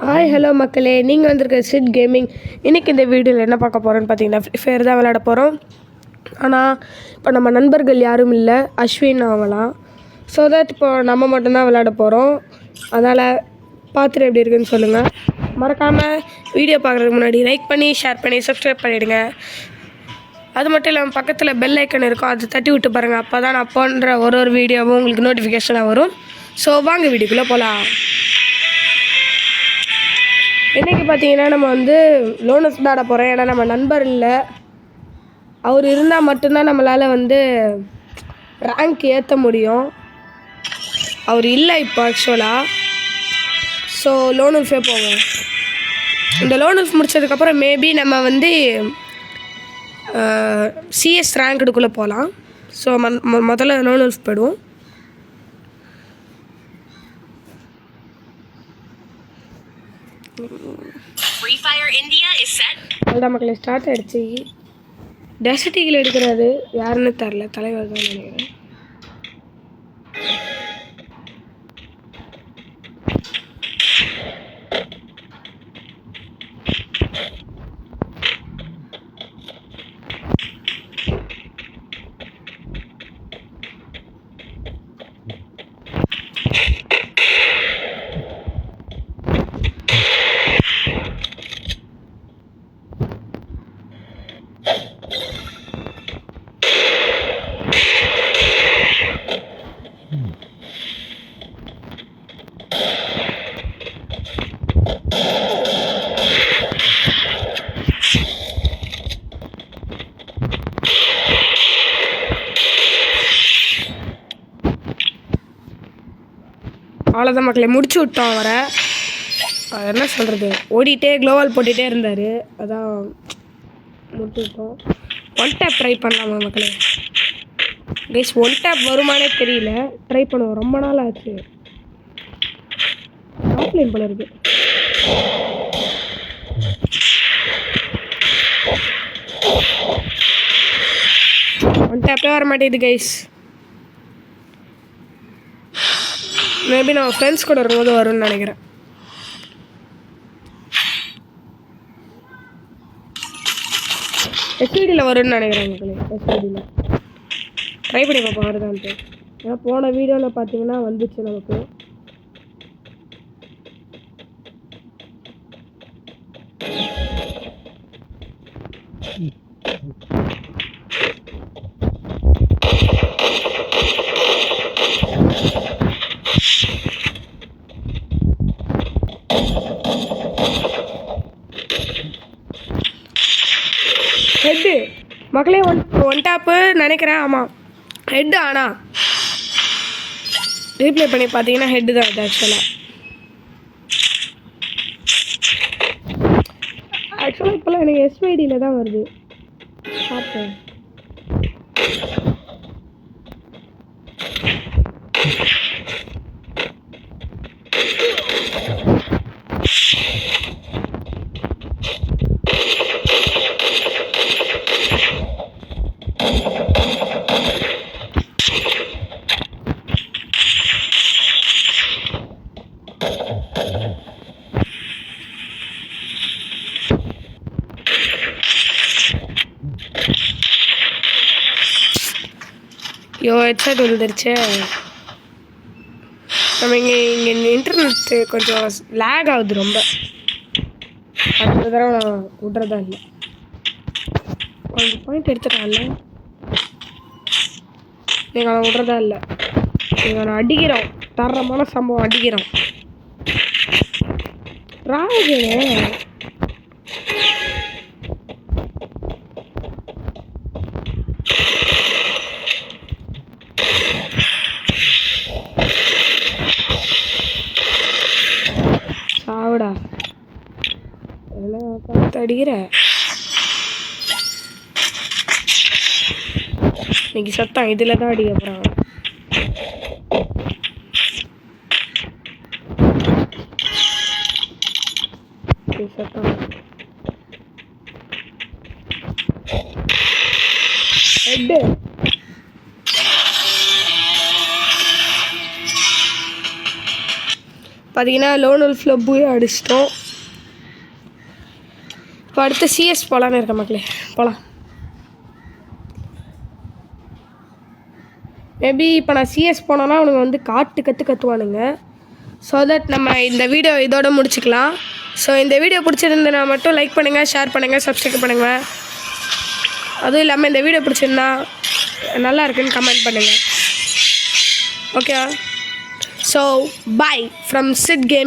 Hi hello மக்களே, நீங்கள் வந்திருக்க சிட் கேமிங். இன்றைக்கி இந்த வீடியோவில் என்ன பார்க்க போகிறோன்னு பார்த்தீங்கன்னா, ஃப்ரீ ஃபயர் தான் விளையாட போகிறோம். ஆனால் இப்போ நம்ம நண்பர்கள் யாரும் இல்லை, அஸ்வின் ஆகலாம். ஸோ தட் இப்போ நம்ம மட்டும்தான் விளையாட போகிறோம். அதனால் பார்த்துட்டு எப்படி இருக்குன்னு சொல்லுங்கள். மறக்காமல் வீடியோ பார்க்குறதுக்கு முன்னாடி லைக் பண்ணி, ஷேர் பண்ணி, சப்ஸ்கிரைப் பண்ணிவிடுங்க. அது மட்டும் இல்லாமல் பக்கத்தில் பெல் ஐக்கன் இருக்கும், அது தட்டி விட்டு பாருங்கள். அப்போ தான் நான் போன்ற ஒரு வீடியோவும் உங்களுக்கு நோட்டிஃபிகேஷனாக வரும். ஸோ வாங்க வீடியோக்குள்ளே போகலாம். இன்றைக்கி பார்த்தீங்கன்னா நம்ம லோனஸ் விளையாட போகிறோம். ஏன்னா நம்ம நண்பர் இல்லை, அவர் இருந்தால் மட்டும்தான் நம்மளால் ரேங்க் ஏற்ற முடியும். அவர் இல்லை இப்போ ஆக்சுவலாக. ஸோ லோனல்ஃபே போவோம். இந்த லோனல்ஃப் முடித்ததுக்கப்புறம் மேபி நம்ம சிஎஸ் ரேங்க்குள்ளே போகலாம். ஸோ முதல்ல லோனல்ஃப் போயிடுவோம். Free Fire India is set. அதான் மக்களே, ஸ்டார்ட் ஆகிடுச்சு. டெசர்ட்டிகள் எடுக்கிறாரு, யாருன்னு தெரில, தலைவர் தான் நினைக்கிறேன். அவ்வளோதான் மக்களே, முடிச்சு விட்டோம் அவரை. என்ன சொல்கிறது, ஓடிட்டே க்ளோவால் போட்டுகிட்டே இருந்தார். அதான் முடிச்சு விட்டோம். ஒன் டேப் ட்ரை பண்ணலாமா மக்களே? கைஸ், ஒன் டேப் வருமானே தெரியல. ட்ரை பண்ணுவோம், ரொம்ப நாள் ஆச்சு. ஆஃப்லைன் போல இருக்கு. ஒன் டேப்பே வர மாட்டேங்குது கைஸ். மேபி நான் ஃப்ரெண்ட்ஸ் கூட இருக்கும்போது வரும்னு நினைக்கிறேன். எஸ்ஐடியில் வரும்னு நினைக்கிறேன் மக்களே. எஸ்ஐடியில் ட்ரை பண்ணி பார்ப்போம் வருதான்ட்டு. ஏன்னா போன வீடியோவில் பார்த்தீங்கன்னா வந்துச்சு நமக்கு. ஹெட்டு மக்களே, ஒன் டாப்பு நினைக்கிறேன். ஆமாம், ஹெட்டு. ஆனால் ரீப்ளே பண்ணி பார்த்தீங்கன்னா ஹெட்டு தான் இது. ஆக்சுவலாக இப்போல்லாம் எனக்கு எஸ்வைடியில் தான் வருது. பார்ப்பேன். யோ, ஹெட்செட் வந்துருச்சு. நம்ம இங்கே இன்டர்நெட்டு கொஞ்சம் லேக் ஆகுது ரொம்ப. அடுத்த தடவை நான் விட்றதா இல்லை. கொஞ்சம் பாயிண்ட் எடுத்துட்டான்ல, நீங்கள் அவன் விட்றதா இல்லை. நீங்கள் அவனை அடிக்கிறோம், தரமான சம்பவம் அடிக்கிறோம். ராஜு சாவுடா, எல்லாம் பார்த்து அடிக்கிற. இன்னைக்கு சத்தம் இதில் தான் அடிக்க போகிறான். சத்தம் ஹெட்டு. பார்த்தீங்கன்னா லோன் உல்ஃபில் பூயா அடிச்சிட்டோம். இப்போ அடுத்து சிஎஸ் போகலான்னு இருக்கேன் மக்களே. போகலாம். மேபி இப்போ நான் சிஎஸ் போனோன்னா அவனுங்க வந்து கற்றுவானுங்க. ஸோ தட் நம்ம இந்த வீடியோ இதோட முடிச்சுக்கலாம். ஸோ இந்த வீடியோ பிடிச்சிருந்தனா மட்டும் லைக் பண்ணுங்கள், ஷேர் பண்ணுங்கள், சப்ஸ்கிரைப் பண்ணுங்கள். அதுவும் இல்லாமல் இந்த வீடியோ பிடிச்சிருந்தா நல்லா இருக்குன்னு கமெண்ட் பண்ணுங்கள். Okay. So bye from chit game.